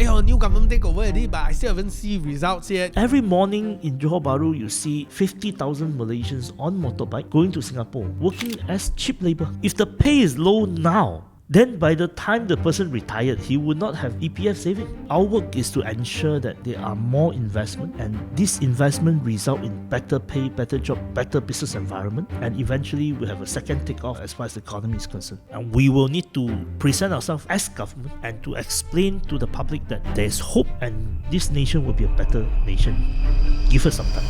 new government take over already, but I still haven't seen results yet. Every morning in Johor Bahru, you see 50,000 Malaysians on motorbike going to Singapore, working as cheap labor. If the pay is low now, then by the time the person retired, he would not have EPF saving. Our work is to ensure that there are more investment, and this investment result in better pay, better job, better business environment, and eventually we have a second takeoff as far as the economy is concerned. And we will need to present ourselves as government and to explain to the public that there is hope and this nation will be a better nation. Give us some time.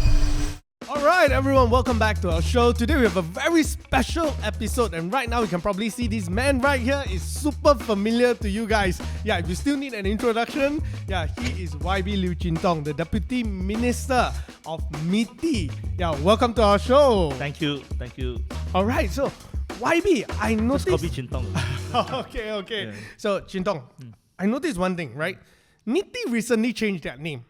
Alright everyone, welcome back to our show. Today we have a very special episode, and right now you can probably see this man right here is super familiar to you guys. Yeah, if you still need an introduction, yeah, he is YB Liew Tong, the Deputy Minister of MITI. Yeah, welcome to our show. Thank you. Alright, so YB, I noticed... Just call me Chin Tong. Okay. Yeah. So Chin Tong, I noticed one thing, right? MITI recently changed their name.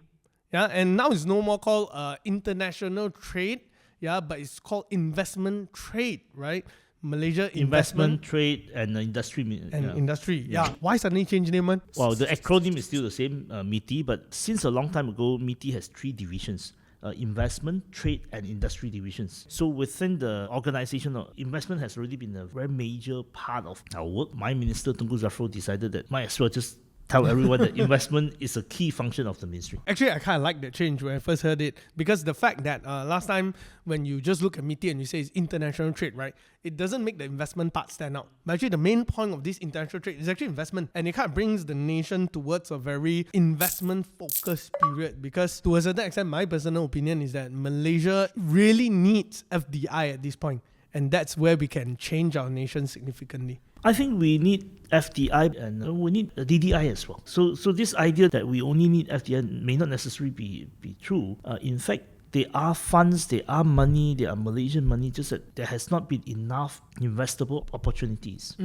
Yeah, and now it's no more called international trade, yeah, but it's called investment trade, right? Malaysia Investment, trade, and industry. Industry, yeah. Why suddenly change name, man? Well, the acronym is still the same, MITI, but since a long time ago, MITI has three divisions. Investment, trade, and industry divisions. So within the organization, investment has already been a very major part of our work. My minister, Tong decided that might as well just tell everyone that investment is a key function of the ministry. Actually, I kind of like that change when I first heard it, because the fact that last time when you just look at MITI and you say it's international trade, right, it doesn't make the investment part stand out. But actually the main point of this international trade is actually investment, and it kind of brings the nation towards a very investment focused period, because to a certain extent, my personal opinion is that Malaysia really needs FDI at this point, and that's where we can change our nation significantly. I think we need FDI and we need a DDI as well. So this idea that we only need FDI may not necessarily be true. In fact, there are funds, there are money, there are Malaysian money, just that there has not been enough investable opportunities.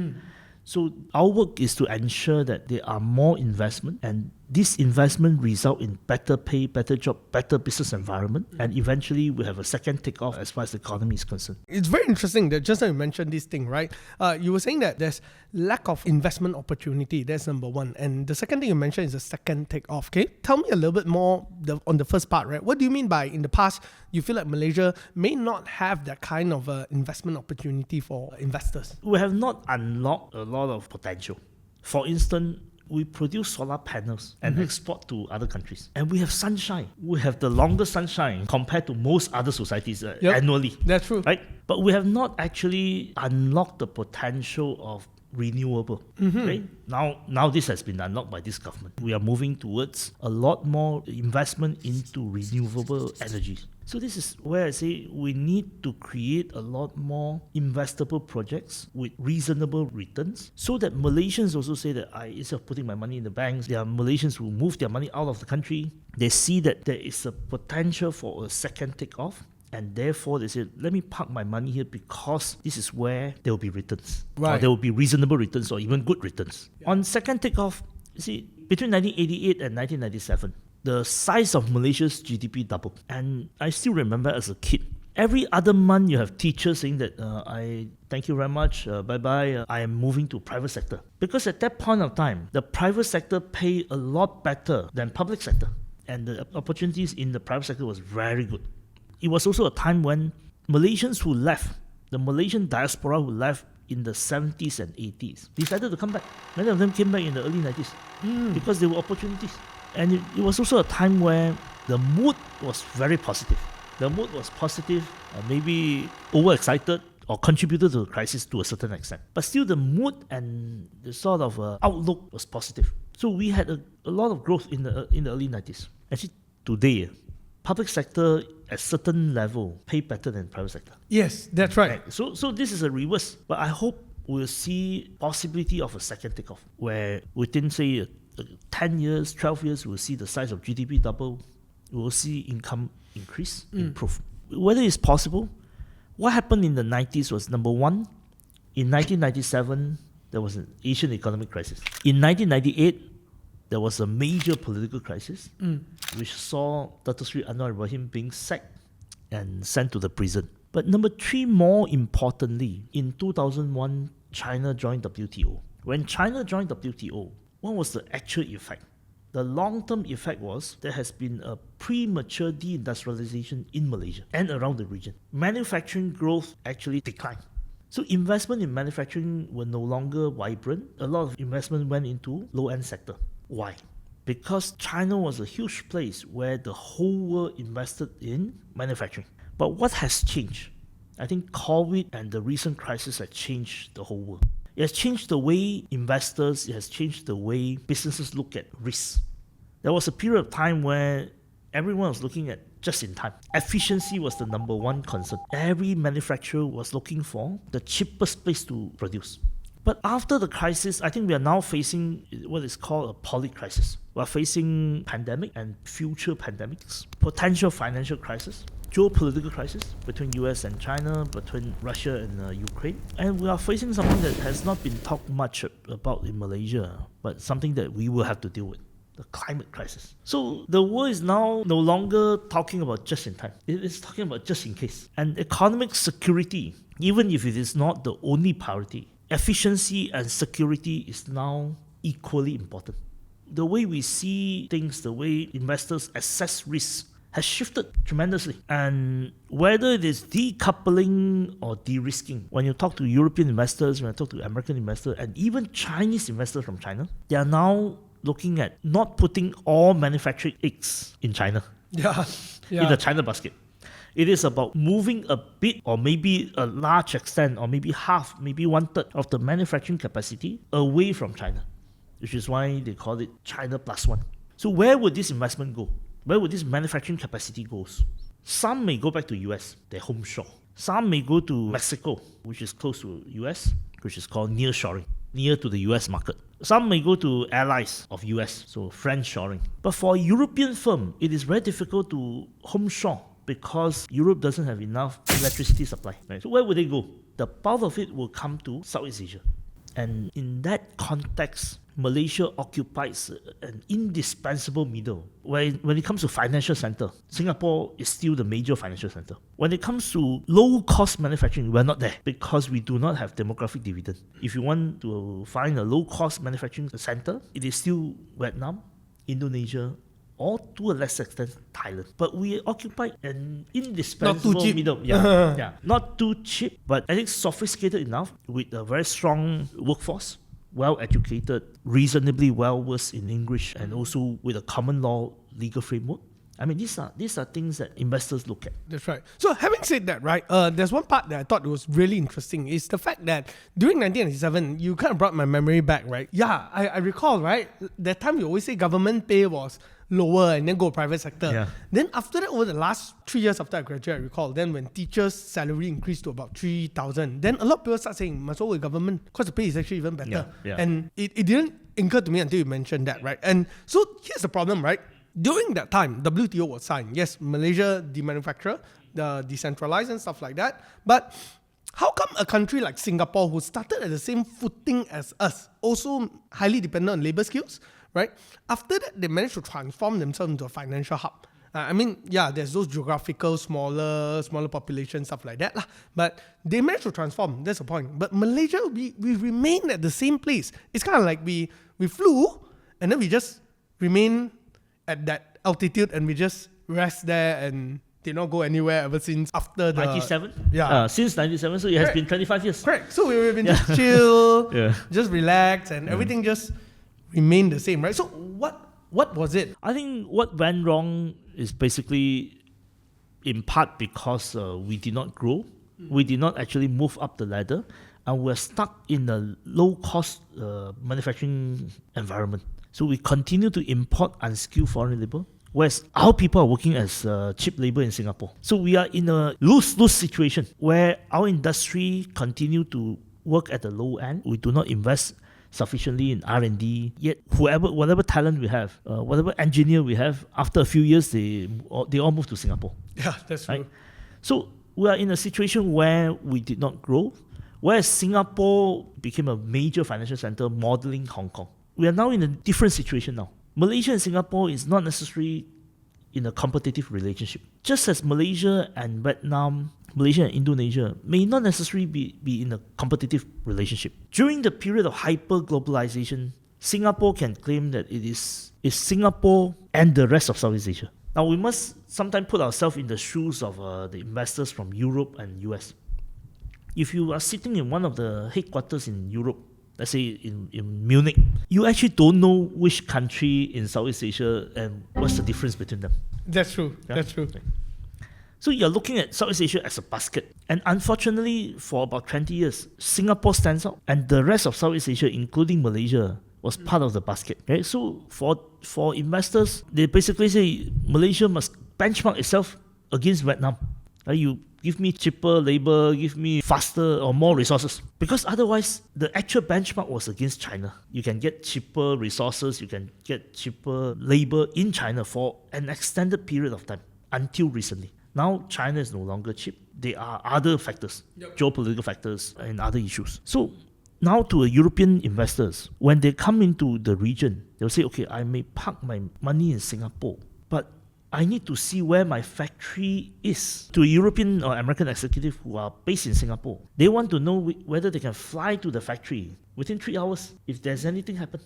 So our work is to ensure that there are more investment, and this investment result in better pay, better job, better business environment, and eventually we have a second takeoff as far as the economy is concerned. It's very interesting that just now you mentioned this thing, right? You were saying that there's lack of investment opportunity. That's number one. And the second thing you mentioned is the second takeoff. Okay, tell me a little bit more on the first part, right? What do you mean by in the past you feel like Malaysia may not have that kind of investment opportunity for investors? We have not unlocked a lot of potential. For instance, we produce solar panels and export to other countries. And we have sunshine. We have the longest sunshine compared to most other societies annually. That's true. Right? But we have not actually unlocked the potential of renewable. Right? Now this has been unlocked by this government. We are moving towards a lot more investment into renewable energies. So this is where I say we need to create a lot more investable projects with reasonable returns, so that Malaysians also say that instead of putting my money in the banks, there are Malaysians who move their money out of the country. They see that there is a potential for a second takeoff, and therefore they say, let me park my money here because this is where there will be returns. Right. Or there will be reasonable returns or even good returns. Yeah. On second takeoff, you see, between 1988 and 1997, the size of Malaysia's GDP doubled. And I still remember as a kid, every other month you have teachers saying that, I thank you very much, bye-bye, I am moving to private sector. Because at that point of time, the private sector pay a lot better than public sector. And the opportunities in the private sector was very good. It was also a time when Malaysians who left, the Malaysian diaspora who left in the 70s and 80s, decided to come back. Many of them came back in the early 90s because there were opportunities. And it was also a time where the mood was very positive. The mood was positive, maybe overexcited or contributed to the crisis to a certain extent. But still the mood and the sort of outlook was positive. So we had a lot of growth in the early 90s. Actually, today, public sector at certain level pay better than private sector. Yes, that's right. So this is a reverse. But I hope we'll see possibility of a second takeoff, where within, say, 10 years, 12 years, we'll see the size of GDP double. We'll see income increase, improve. Whether it's possible, what happened in the 90s was, number one, in 1997, there was an Asian economic crisis. In 1998, there was a major political crisis, which saw Dato Sri Anwar Ibrahim being sacked and sent to the prison. But number three, more importantly, in 2001, China joined WTO. When China joined WTO, what was the actual effect? The long-term effect was there has been a premature deindustrialization in Malaysia and around the region. Manufacturing growth actually declined. So investment in manufacturing were no longer vibrant. A lot of investment went into low-end sector. Why? Because China was a huge place where the whole world invested in manufacturing. But what has changed? I think COVID and the recent crisis have changed the whole world. It has changed the way investors, it has changed the way businesses look at risks. There was a period of time where everyone was looking at just in time. Efficiency was the number one concern. Every manufacturer was looking for the cheapest place to produce. But after the crisis, I think we are now facing what is called a poly-crisis. We are facing pandemic and future pandemics, potential financial crisis, geopolitical crisis between US and China, between Russia and Ukraine. And we are facing something that has not been talked much about in Malaysia, but something that we will have to deal with. The climate crisis. So the world is now no longer talking about just in time. It is talking about just in case. And economic security, even if it is not the only priority, efficiency and security is now equally important. The way we see things, the way investors assess risks has shifted tremendously. And whether it is decoupling or de-risking, when you talk to European investors, when you talk to American investors, and even Chinese investors from China, they are now looking at not putting all manufacturing eggs in China, in the China basket. It is about moving a bit or maybe a large extent or maybe half, maybe 1/3 of the manufacturing capacity away from China, which is why they call it China Plus One. So where would this investment go? Where would this manufacturing capacity go? Some may go back to US, their home shore. Some may go to Mexico, which is close to US, which is called nearshoring, near to the US market. Some may go to allies of US, so friendshoring. But for a European firm, it is very difficult to home shore because Europe doesn't have enough electricity supply. Right? So where would they go? The bulk of it will come to Southeast Asia. And in that context, Malaysia occupies an indispensable middle. When it comes to financial center, Singapore is still the major financial center. When it comes to low-cost manufacturing, we're not there because we do not have demographic dividend. If you want to find a low-cost manufacturing center, it is still Vietnam, Indonesia, or to a lesser extent, Thailand. But we occupy an indispensable middle. Not too cheap, but I think sophisticated enough with a very strong workforce, well-educated, reasonably well-versed in English, and also with a common law legal framework. I mean, these are things that investors look at. That's right. So having said that, right, there's one part that I thought was really interesting is the fact that during 1997, you kind of brought my memory back, right? Yeah, I recall, right? That time you always say government pay was lower and then go private sector. Yeah. Then after that, over the last 3 years after I graduated, I recall, then when teachers' salary increased to about 3,000, then a lot of people start saying, must go with government because the pay is actually even better. And it didn't occur to me until you mentioned that, right? And so here's the problem, right? During that time, WTO was signed. Yes, Malaysia, the manufacturer, the decentralized and stuff like that. But how come a country like Singapore, who started at the same footing as us, also highly dependent on labor skills, right? After that, they managed to transform themselves into a financial hub. There's those geographical, smaller population, stuff like that. But they managed to transform. That's the point. But Malaysia, we remain at the same place. It's kind of like we flew, and then we just remain at that altitude, and we just rest there and did not go anywhere ever since after the 97. Since 97, so it has been 25 years. Correct. So we've been just chill, just relax, and everything just remained the same, right? So what was it? I think what went wrong is basically in part because we did not grow, we did not actually move up the ladder, and we're stuck in a low-cost manufacturing environment. So we continue to import unskilled foreign labor, whereas our people are working as cheap labor in Singapore. So we are in a lose-lose situation where our industry continue to work at the low end. We do not invest sufficiently in R&D, yet whatever talent we have, whatever engineer we have, after a few years, they all move to Singapore. Yeah, that's true. Right? So we are in a situation where we did not grow, whereas Singapore became a major financial center modeling Hong Kong. We are now in a different situation now. Malaysia and Singapore is not necessarily in a competitive relationship. Just as Malaysia and Vietnam, Malaysia and Indonesia may not necessarily be in a competitive relationship. During the period of hyper-globalization, Singapore can claim that it's Singapore and the rest of Southeast Asia. Now, we must sometimes put ourselves in the shoes of the investors from Europe and US. If you are sitting in one of the headquarters in Europe, let's say in Munich, you actually don't know which country in Southeast Asia and what's the difference between them. That's true. Yeah? That's true. So you're looking at Southeast Asia as a basket. And unfortunately, for about 20 years, Singapore stands out. And the rest of Southeast Asia, including Malaysia, was part of the basket. Right? So for investors, they basically say Malaysia must benchmark itself against Vietnam. Right? You give me cheaper labor, give me faster or more resources. Because otherwise, the actual benchmark was against China. You can get cheaper resources, you can get cheaper labor in China for an extended period of time, until recently. Now, China is no longer cheap. There are other factors, geopolitical factors and other issues. So now to European investors, when they come into the region, they'll say, okay, I may park my money in Singapore, but I need to see where my factory is. To a European or American executive who are based in Singapore, they want to know whether they can fly to the factory within 3 hours if there's anything happen,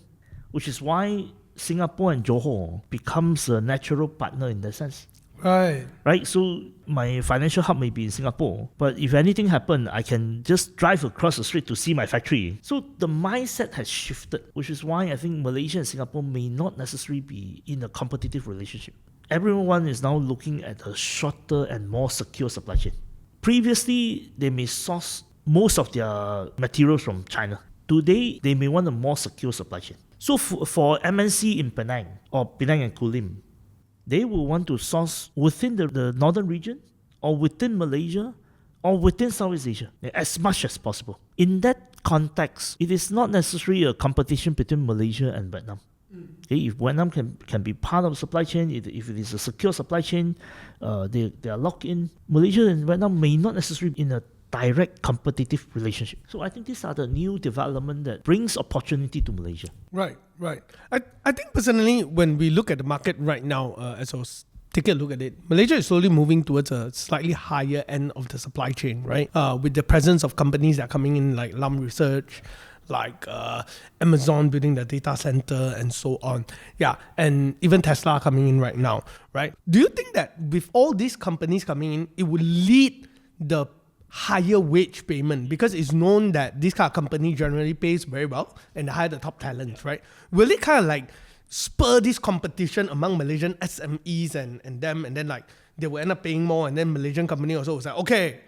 which is why Singapore and Johor becomes a natural partner in that sense. Right. So my financial hub may be in Singapore, but if anything happen, I can just drive across the street to see my factory. So the mindset has shifted, which is why I think Malaysia and Singapore may not necessarily be in a competitive relationship. Everyone is now looking at a shorter and more secure supply chain. Previously, they may source most of their materials from China. Today, they may want a more secure supply chain. So for MNC in Penang or Penang and Kulim, they will want to source within the northern region or within Malaysia or within Southeast Asia as much as possible. In that context, it is not necessarily a competition between Malaysia and Vietnam. Okay, if Vietnam can be part of the supply chain, if it is a secure supply chain, they are locked in. Malaysia and Vietnam may not necessarily be in a direct competitive relationship. So I think these are the new development that brings opportunity to Malaysia. Right. I think personally, when we look at the market right now, as I was taking a look at it, Malaysia is slowly moving towards a slightly higher end of the supply chain, right? With the presence of companies that are coming in like Liew Research, like Amazon building the data center and so on. Yeah, and even Tesla coming in right now, right? Do you think that with all these companies coming in, it will lead the higher wage payment, because it's known that this kind of company generally pays very well and hire the top talents, right? Will it kind of like spur this competition among Malaysian SMEs and them, and then like they will end up paying more, and then Malaysian company also was like, okay,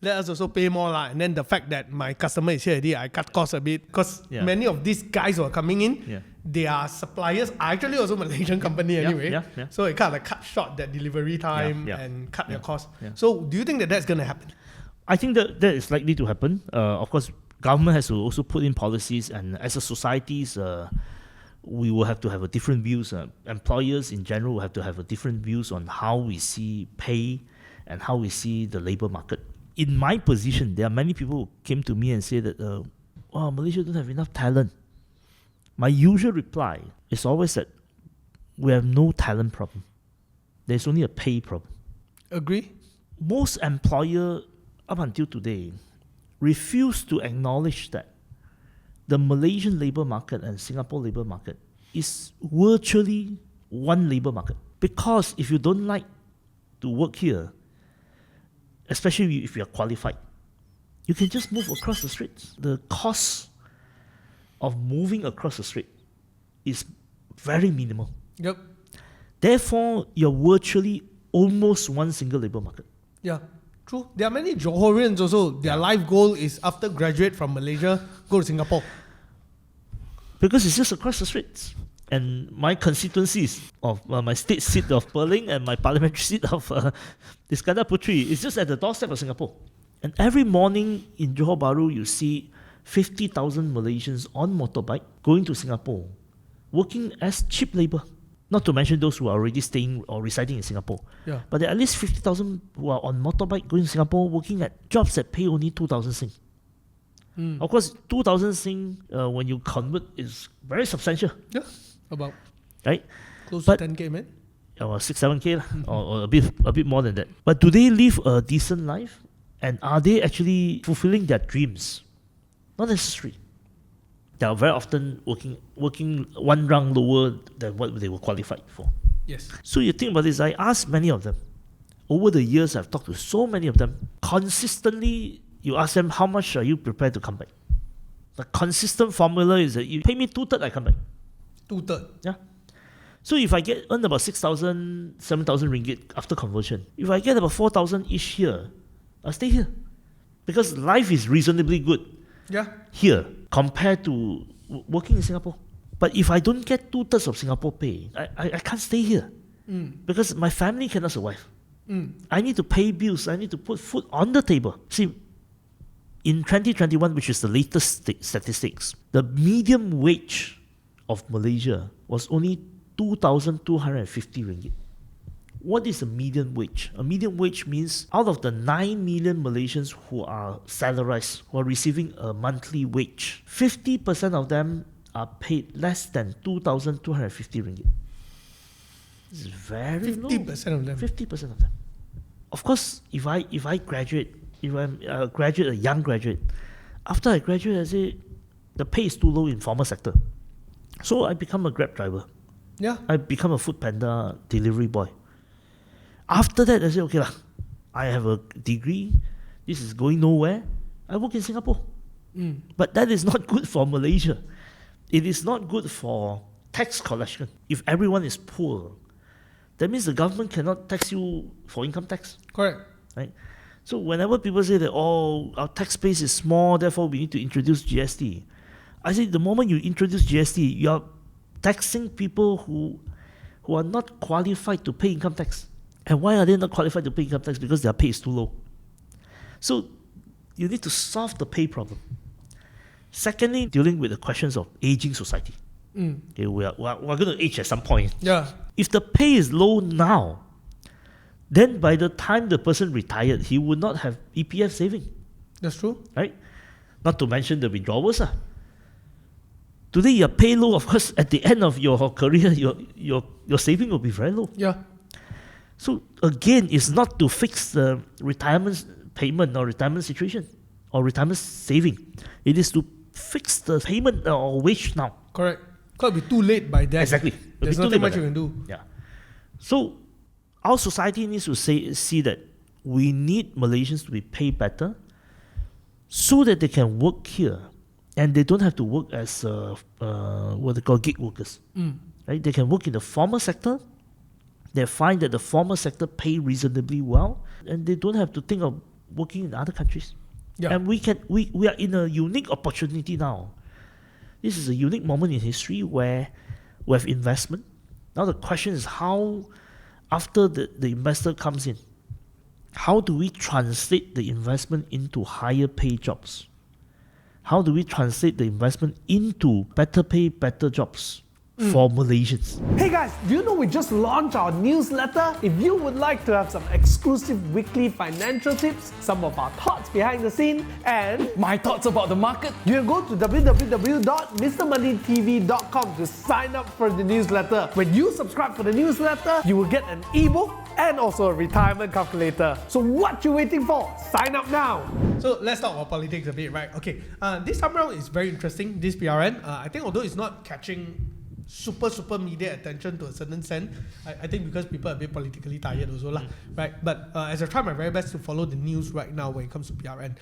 let us also pay more lah. And then the fact that my customer is here already, I cut costs a bit, because many of these guys who are coming in, their suppliers are actually also Malaysian company anyway. So it kind of like cut short that delivery time and cut their costs. So do you think that that's going to happen? I think that is likely to happen. Of course, government has to also put in policies, and as a societies, we will have to have a different views. Employers in general will have to have a different views on how we see pay and how we see the labor market. In my position, there are many people who came to me and say that, Malaysia don't have enough talent. My usual reply is always that we have no talent problem. There's only a pay problem. Agree? Most employers up until today refuse to acknowledge that the Malaysian labor market and Singapore labor market is virtually one labor market. Because if you don't like to work here, especially if you are qualified, you can just move across the streets. The cost of moving across the street is very minimal. Yep. Therefore, you're virtually almost one single labor market. Yeah. True. There are many Johorians also. Their life goal is after graduate from Malaysia, go to Singapore. Because it's just across the streets. And my constituencies of my state seat of Perling and my parliamentary seat of Iskandar Puteri is just at the doorstep of Singapore. And every morning in Johor Bahru, you see 50,000 Malaysians on motorbike going to Singapore, working as cheap labor. Not to mention those who are already staying or residing in Singapore. Yeah. But there are at least 50,000 who are on motorbike going to Singapore, working at jobs that pay only 2,000 Sing. Of course, 2,000 Sing, when you convert, is very substantial. Yeah, about right? Close to 10K, man. Or 6-7K, or a bit more than that. But do they live a decent life? And are they actually fulfilling their dreams? Not necessarily. They are very often working one rung lower than what they were qualified for. Yes. So you think about this, I asked many of them. Over the years, I've talked to so many of them. Consistently, you ask them, how much are you prepared to come back? The consistent formula is that you pay me 2/3, I come back. 2/3. Yeah. So if I earn about 6,000, 7,000 ringgit after conversion, if I get about 4,000 each year, I'll stay here. Because life is reasonably good here compared to working in Singapore. But if I don't get 2/3 of Singapore pay, I can't stay here. Because my family cannot survive. I need to pay bills. I need to put food on the table. See, in 2021, which is the latest statistics, the median wage of Malaysia was only 2,250 ringgit. What is a median wage? A median wage means out of the 9 million Malaysians who are salarized, who are receiving a monthly wage, 50% of them are paid less than 2,250 ringgit. This is very low. 50% of them. 50% of them. Of course, if I graduate, if I'm a young graduate, after I graduate, I say the pay is too low in formal sector. So I become a Grab driver. Yeah. I become a food panda delivery boy. After that, I say, okay lah, I have a degree. This is going nowhere. I work in Singapore. But that is not good for Malaysia. It is not good for tax collection. If everyone is poor, that means the government cannot tax you for income tax. Correct. Right? So whenever people say that, oh, our tax base is small, therefore we need to introduce GST, I say the moment you introduce GST, you are taxing people who are not qualified to pay income tax. And why are they not qualified to pay income tax? Because their pay is too low. So you need to solve the pay problem. Secondly, dealing with the questions of aging society. Okay, we're going to age at some point. Yeah. If the pay is low now, then by the time the person retired, he would not have EPF saving. That's true. Right? Not to mention the withdrawals. Today your pay low, of course, at the end of your career, your saving will be very low. Yeah. So again, it's not to fix the retirement payment or retirement situation or retirement saving. It is to fix the payment or wage now. Correct. Could be too late by then. Exactly. There's nothing much you can do. Yeah. So our society needs to see that we need Malaysians to be paid better so that they can work here and they don't have to work as what they call gig workers. Right? They can work in the formal sector. They find that the formal sector pay reasonably well and they don't have to think of working in other countries. Yeah. And we are in a unique opportunity now. This is a unique moment in history where we have investment. Now the question is how, after the investor comes in, how do we translate the investment into higher pay jobs? How do we translate the investment into better pay, better jobs for Malaysians? Hey guys, do you know we just launched our newsletter? If you would like to have some exclusive weekly financial tips, some of our thoughts behind the scene, and My thoughts about the market? you can go to www.mrmoneystv.com to sign up for the newsletter. When you subscribe for the newsletter, you will get an ebook and also a retirement calculator. So what you waiting for? Sign up now! So let's talk about politics a bit, right? Okay. This time around is very interesting, this PRN. I think although it's not catching super media attention to a certain extent, I think because people are a bit politically tired also lah, right? But as I try my very best to follow the news right now when it comes to PRN,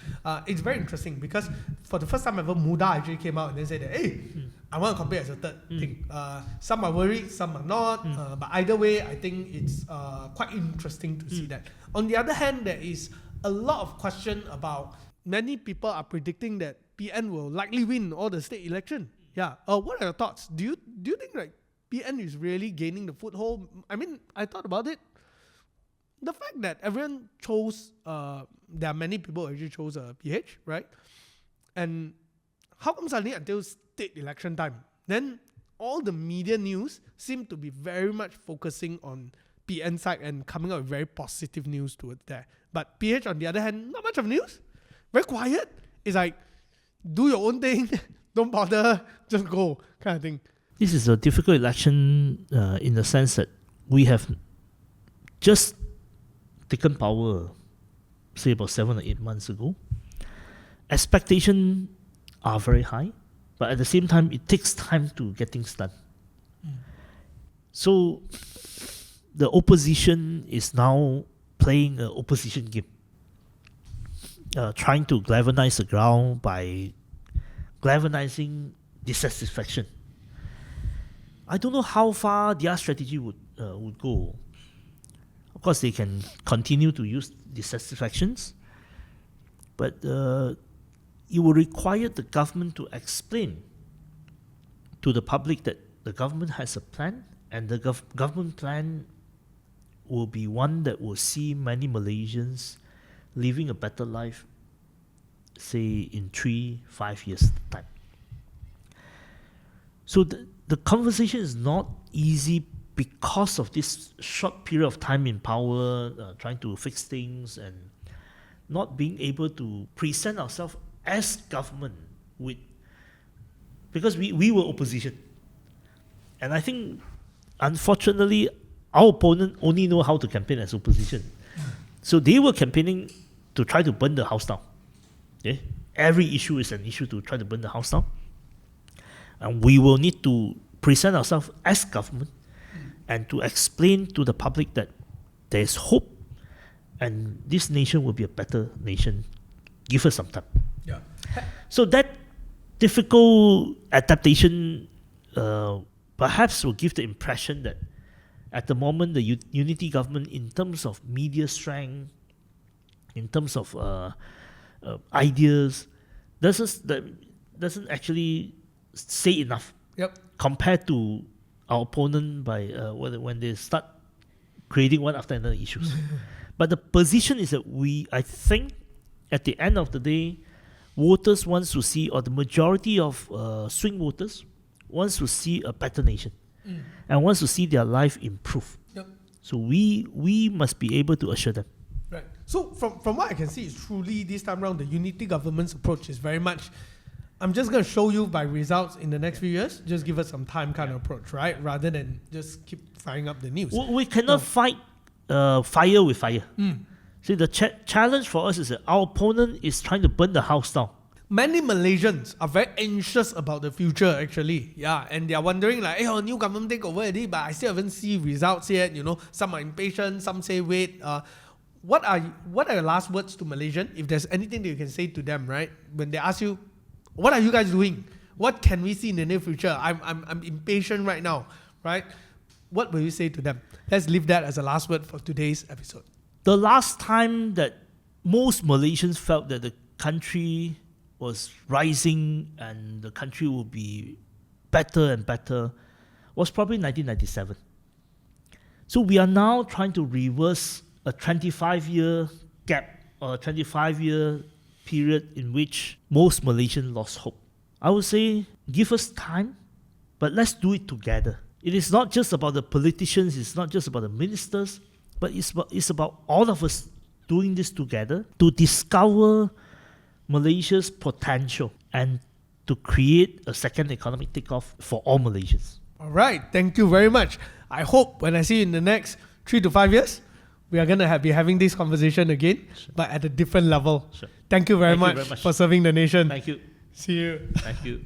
it's very interesting because for the first time ever, Muda actually came out and then said that, hey, I want to compare as a third thing. Some are worried, some are not, but either way, I think it's quite interesting to see that. On the other hand, there is a lot of question about many people are predicting that PN will likely win all the state election. Yeah. What are your thoughts? Do you think like PN is really gaining the foothold? I mean, I thought about it. The fact that everyone chose, there are many people who actually chose PH, right? And how come suddenly until state election time, then all the media news seem to be very much focusing on PN side and coming out with very positive news towards there. But PH on the other hand, not much of news. Very quiet. It's like, do your own thing. Don't bother, just go, kind of thing. This is a difficult election in the sense that we have just taken power, say about 7 or 8 months ago. Expectations are very high. But at the same time, it takes time to get things done. So the opposition is now playing an opposition game, trying to galvanize the ground by galvanizing dissatisfaction. I don't know how far their strategy would go. Of course, they can continue to use dissatisfactions, but it will require the government to explain to the public that the government has a plan, and the government plan will be one that will see many Malaysians living a better life, say in 3-5 years' time. So the conversation is not easy because of this short period of time in power, trying to fix things and not being able to present ourselves as government because we were opposition. And I think, unfortunately, our opponent only know how to campaign as opposition. So they were campaigning to try to burn the house down. Okay? Every issue is an issue to try to burn the house down. And we will need to present ourselves as government and to explain to the public that there is hope and this nation will be a better nation. Give us some time. Yeah. So that difficult adaptation perhaps will give the impression that at the moment the unity government, in terms of media strength, in terms of ideas, doesn't actually say enough. Yep. Compared to our opponent by when they start creating one after another issues. But the position is that I think at the end of the day, voters wants to see, or the majority of swing voters wants to see a better nation and wants to see their life improve. Yep. So we must be able to assure them. Right. So from what I can see, it's truly this time around the unity government's approach is very much, I'm just going to show you by results in the next few years. Just give us some time kind of approach, right? Rather than just keep firing up the news. We cannot fight fire with fire. See, the challenge for us is that our opponent is trying to burn the house down. Many Malaysians are very anxious about the future, actually. Yeah, and they are wondering like, hey, new government take over already, but I still haven't seen results yet. You know, some are impatient, some say wait. What are your last words to Malaysian? If there's anything that you can say to them, right? When they ask you, what are you guys doing? What can we see in the near future? I'm impatient right now, right? What will you say to them? Let's leave that as a last word for today's episode. The last time that most Malaysians felt that the country was rising and the country will be better and better was probably 1997. So we are now trying to reverse a 25-year gap or a 25-year period in which most Malaysians lost hope. I would say give us time, but let's do it together. It is not just about the politicians, it's not just about the ministers, but it's about all of us doing this together to discover Malaysia's potential and to create a second economic takeoff for all Malaysians. All right, thank you very much. I hope when I see you in the next 3 to 5 years, we are going to be having this conversation again, but at a different level. Sure. Thank you very much for serving the nation. Thank you. See you. Thank you.